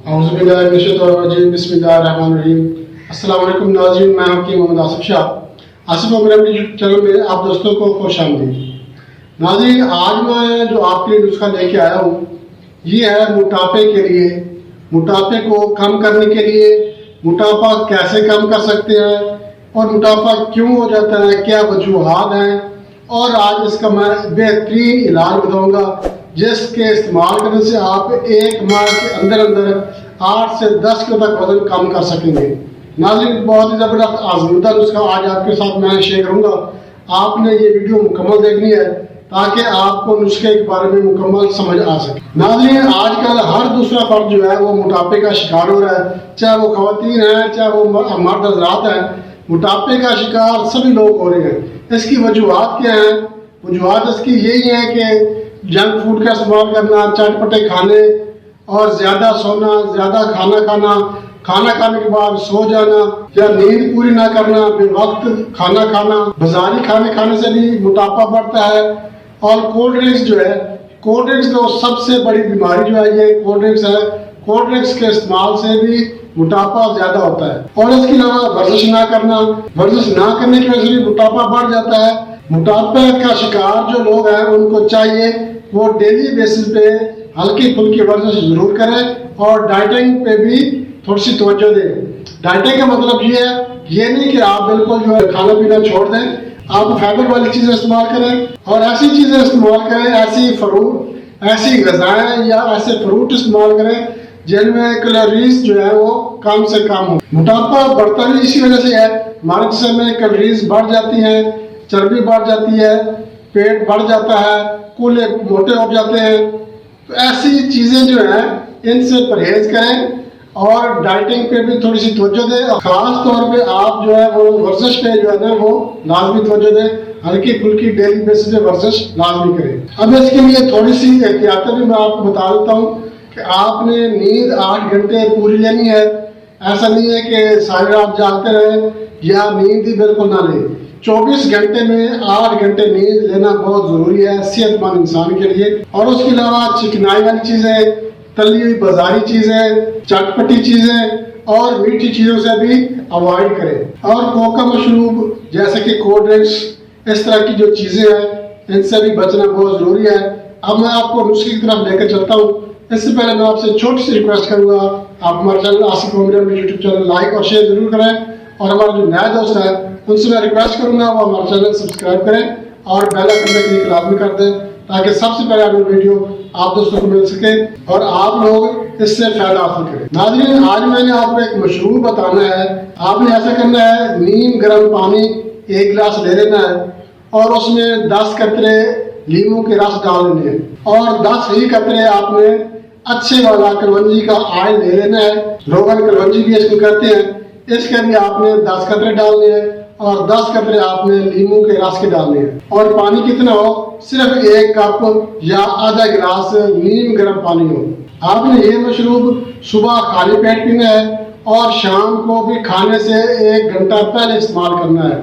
औज़ुबिल्लाहिमिनश्शैतानिर्रजीम बिस्मिल्लाहिर्रहमानिर्रहीम। अस्सलाम वालेकुम नाज़रीन, मैं आपकी मोहम्मद आसिफ शाह। आसिफ मोहम्मद यूट्यूब चैनल में आप दोस्तों को खुश आमदीद। नाज़रीन, आज मैं जो आपके लिए नुस्खा लेके आया हूँ, ये है मोटापे के लिए। मोटापे को कम करने के लिए, मोटापा कैसे कम कर सकते हैं और मोटापा क्यों हो जाता है, क्या वजूहात हैं, और आज इसका मैं बेहतरीन इलाज बताऊँगा जिसके इस्तेमाल करने से आप एक माह के अंदर अंदर 8 से 10 किलो तक वजन कम कर सकेंगे। नाज़रीन, बहुत ही ज़बरदस्त आज़मूदा नुस्खा आज आपके साथ मैं शेयर करूँगा। आपने ये वीडियो मुकम्मल देखनी है ताकि आपको नुस्खे के बारे में मुकम्मल समझ आ सके। नाज़रीन, आजकल हर दूसरा फर्द जो है वो मोटापे का शिकार हो रहा है, चाहे वो ख़वातीन है चाहे वो मर्द हज़रात हैं। मोटापे का शिकार सभी लोग हो रहे हैं। इसकी वजूहात क्या हैं? वजूहात इसकी यही है कि जंक फूड का इस्तेमाल करना, चटपटे खाने और ज़्यादा सोना, ज़्यादा खाना खाना, खाना खाने के बाद सो जाना या नींद पूरी ना करना, बेवक्त खाना खाना, बाजारी खाने खाने से भी मोटापा बढ़ता है। और कोल्ड ड्रिंक्स जो है, कोल्ड ड्रिंक्स तो सबसे बड़ी बीमारी जो है ये कोल्ड ड्रिंक्स है। कोल्ड ड्रिंक्स के इस्तेमाल से भी मोटापा ज़्यादा होता है। और इसके अलावा वर्जिश ना करना, वर्जिश ना करने की वजह से भी मोटापा बढ़ जाता है। मोटापे का शिकार जो लोग हैं उनको चाहिए वो डेली बेसिस पे हल्की फुल्की वर्जिश जरूर करें और डाइटिंग पे भी थोड़ी सी तवज्जो दें। डाइटिंग का मतलब ये है, ये नहीं कि आप बिल्कुल जो है खाना पीना छोड़ दें। आप फाइबर वाली चीज़ें इस्तेमाल करें और ऐसी चीज़ें इस्तेमाल करें, ऐसी गज़ाएँ या ऐसे फ्रूट इस्तेमाल करें जिनमें कैलोरीज जो है वो कम से कम हो। मोटापा बढ़ता भी इसी वजह से है, हमारे जिस्म में कैलोरीज बढ़ जाती हैं, चर्बी बढ़ जाती है, पेट बढ़ जाता है, कूल्हे मोटे हो जाते हैं। तो ऐसी चीज़ें जो हैं इनसे परहेज करें और डाइटिंग पे भी थोड़ी सी तवज्जो दें। और ख़ास तौर पे आप जो है वो वर्जिश पे जो है ना वो लाजमी तवज्जो दें। हल्की फुल्की डेली बेसिस पे वर्जिश लाजमी करें। अब इसके लिए थोड़ी सी एहतियातें भी मैं आपको बता देता हूँ कि आपने नींद 8 घंटे पूरी लेनी है। ऐसा नहीं है कि सारी रात जागते रहे या नींद ही बिल्कुल ना लें। 24 घंटे में 8 घंटे नींद लेना बहुत ज़रूरी है सेहतमंद इंसान के लिए। और उसके अलावा चिकनाई वाली चीज़ें, तली हुई बाजारी चीज़ें, चटपटी चीज़ें और मीठी चीज़ों से भी अवॉइड करें। और कोका मशरूब जैसे कि कोल्ड ड्रिंक्स, इस तरह की जो चीज़ें हैं इनसे भी बचना बहुत ज़रूरी है। अब मैं आपको नुस्खे की तरफ लेकर चलता हूँ। इससे पहले मैं आपसे छोटी सी रिक्वेस्ट करूँगा, आप हमारे channel Asif Mohammad YouTube channel like और शेयर जरूर करें। और हमारे जो नया दोस्त है उनसे मैं रिक्वेस्ट करूँगा वो हमारा चैनल सब्सक्राइब करें और बेल आइकन के लिए लाजमी कर दें ताकि सबसे पहले आपकी वीडियो आप दोस्तों को मिल सके और आप लोग इससे फायदा हासिल करें। नाज़रीन, आज मैंने आपको एक मशरूब बताना है। आपने ऐसा करना है, नीम गर्म पानी 1 गिलास ले लेना है और उसमें 10 कतरे लीमू के रस डाल लेने हैं और 10 ही कतरे आपने अच्छे वाला कलवंजी का ऑयल ले लेना है। रोगन कलवंजी भी इसको कहते हैं। इसके लिए आपने 10 कतरे डालने हैं और 10 कतरे आपने लीमू के रस के डालने हैं। और पानी कितना हो? सिर्फ 1 कप या आधा गिलास नीम गर्म पानी हो। आपने ये मशरूब सुबह खाली पेट पीना है और शाम को भी खाने से 1 घंटा पहले इस्तेमाल करना है।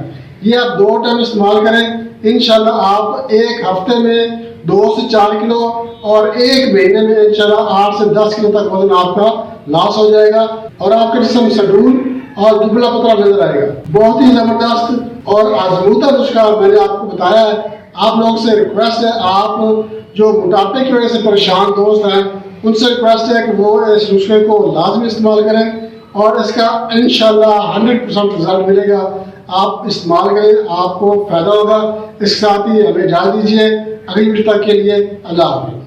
ये आप 2 टाइम इस्तेमाल करें। इंशाल्लाह आप 1 हफ्ते में 2 से 4 किलो और 1 महीने में इंशाल्लाह 8 से 10 किलो तक वजन आपका लॉस हो जाएगा और आपके जिस्म सडूल और दुबला पतला नजर आएगा। बहुत ही जबरदस्त और आजमूदा नुस्खा मैंने आपको बताया है। आप लोगों से रिक्वेस्ट है, आप जो मोटापे की वजह से परेशान दोस्त हैं उनसे रिक्वेस्ट है कि वो इस नुस्खे को लाजमी इस्तेमाल करें और इसका इंशाल्लाह 100% रिजल्ट मिलेगा। आप इस्तेमाल करें, आपको फायदा होगा। इसके साथ ही हमें इजाज़त दीजिए। अगली वीडियो तक के लिए अल्लाह हाफ़िज़।